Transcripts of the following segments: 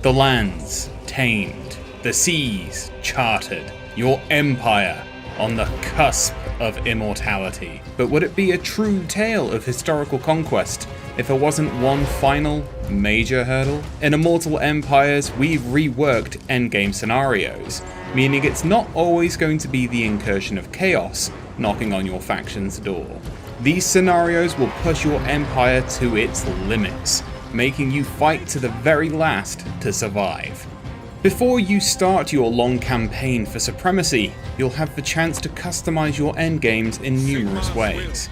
The lands tamed, the seas charted, your empire on the cusp of immortality. But would it be a true tale of historical conquest if there wasn't one final, major hurdle? In Immortal Empires, we've reworked endgame scenarios, meaning it's not always going to be the incursion of chaos knocking on your faction's door. These scenarios will push your empire to its limits, making you fight to the very last to survive. Before you start your long campaign for supremacy, you'll have the chance to customize your endgames in numerous ways.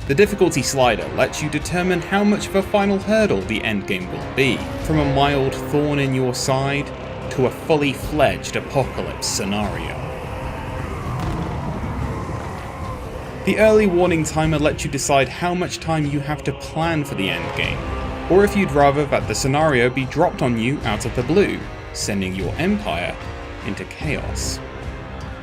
The difficulty slider lets you determine how much of a final hurdle the endgame will be, from a mild thorn in your side to a fully fledged apocalypse scenario. The early warning timer lets you decide how much time you have to plan for the endgame, or if you'd rather that the scenario be dropped on you out of the blue, sending your empire into chaos.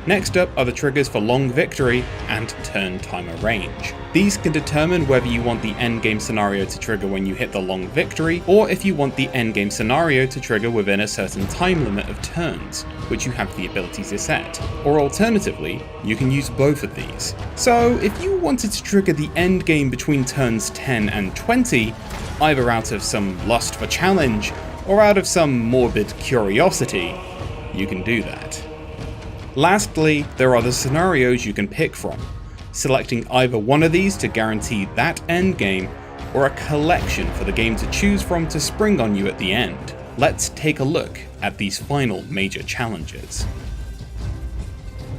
Next up are the triggers for long victory and turn timer range. These can determine whether you want the endgame scenario to trigger when you hit the long victory, or if you want the endgame scenario to trigger within a certain time limit of turns, which you have the ability to set. Or alternatively, you can use both of these. So if you wanted to trigger the endgame between turns 10 and 20, either out of some lust for challenge, or out of some morbid curiosity, you can do that. Lastly, there are the scenarios you can pick from, selecting either one of these to guarantee that endgame, or a collection for the game to choose from to spring on you at the end. Let's take a look at these final major challenges.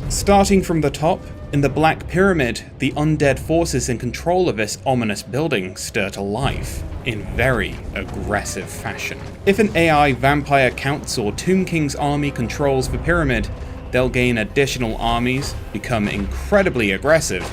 Starting from the top, in the Black Pyramid, the undead forces in control of this ominous building stir to life in very aggressive fashion. If an AI Vampire Count's or Tomb King's army controls the pyramid, they'll gain additional armies, become incredibly aggressive,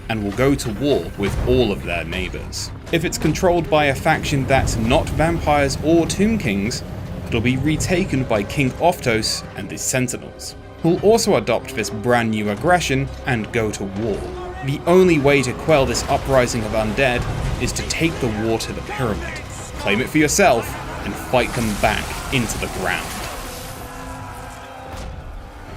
and will go to war with all of their neighbours. If it's controlled by a faction that's not vampires or Tomb Kings, it'll be retaken by King Oftos and his Sentinels, who'll also adopt this brand new aggression and go to war. The only way to quell this uprising of undead is to take the war to the pyramid, claim it for yourself, and fight them back into the ground.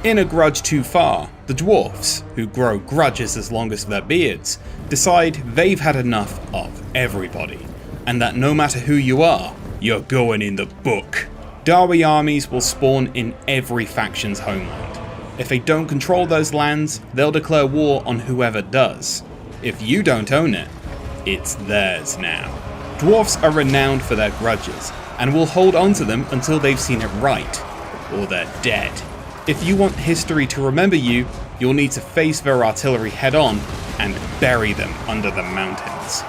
In A Grudge Too Far, the dwarfs, who grow grudges as long as their beards, decide they've had enough of everybody, and that no matter who you are, you're going in the book. Dawi armies will spawn in every faction's homeland. If they don't control those lands, they'll declare war on whoever does. If you don't own it, it's theirs now. Dwarfs are renowned for their grudges, and will hold on to them until they've seen it right, or they're dead. If you want history to remember you, you'll need to face their artillery head-on and bury them under the mountains.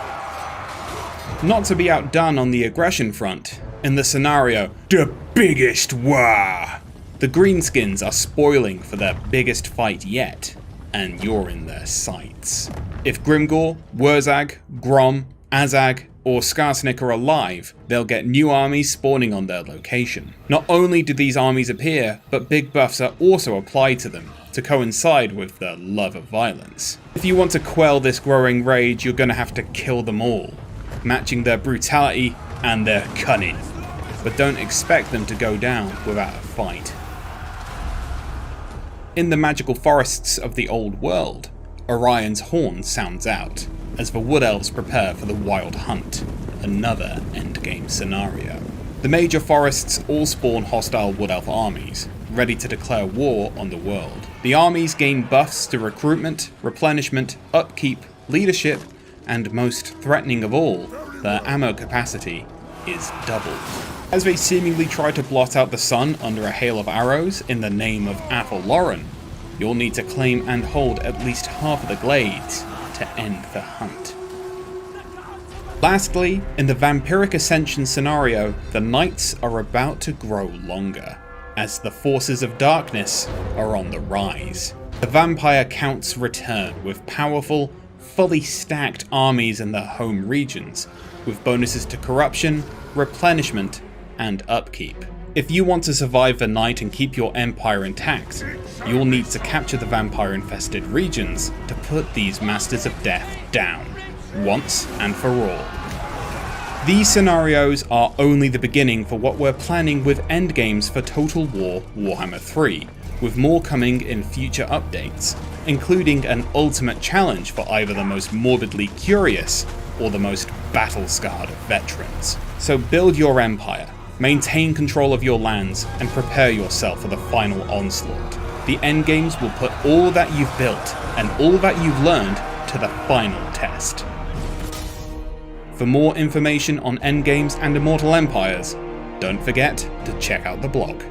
Not to be outdone on the aggression front, in the scenario, The Biggest War, the Greenskins are spoiling for their biggest fight yet, and you're in their sights. If Grimgor, Wurzag, Grom, Azag, or Skarsnik are alive, they'll get new armies spawning on their location. Not only do these armies appear, but big buffs are also applied to them, to coincide with their love of violence. If you want to quell this growing rage, you're gonna have to kill them all, matching their brutality and their cunning. But don't expect them to go down without a fight. In the magical forests of the old world, Orion's horn sounds out, as the Wood Elves prepare for the Wild Hunt, another endgame scenario. The major forests all spawn hostile Wood Elf armies, ready to declare war on the world. The armies gain buffs to recruitment, replenishment, upkeep, leadership, and most threatening of all, their ammo capacity is doubled. As they seemingly try to blot out the sun under a hail of arrows in the name of Athel Loren, you'll need to claim and hold at least half of the glades to end the hunt. Lastly, in the Vampiric Ascension scenario, the nights are about to grow longer, as the forces of darkness are on the rise. The Vampire Counts return with powerful, fully stacked armies in their home regions, with bonuses to corruption, replenishment, and upkeep. If you want to survive the night and keep your empire intact, you'll need to capture the vampire-infested regions to put these Masters of Death down, once and for all. These scenarios are only the beginning for what we're planning with endgames for Total War Warhammer 3, with more coming in future updates, including an ultimate challenge for either the most morbidly curious or the most battle-scarred veterans. So build your empire, maintain control of your lands, and prepare yourself for the final onslaught. The endgames will put all that you've built and all that you've learned to the final test. For more information on endgames and Immortal Empires, don't forget to check out the blog.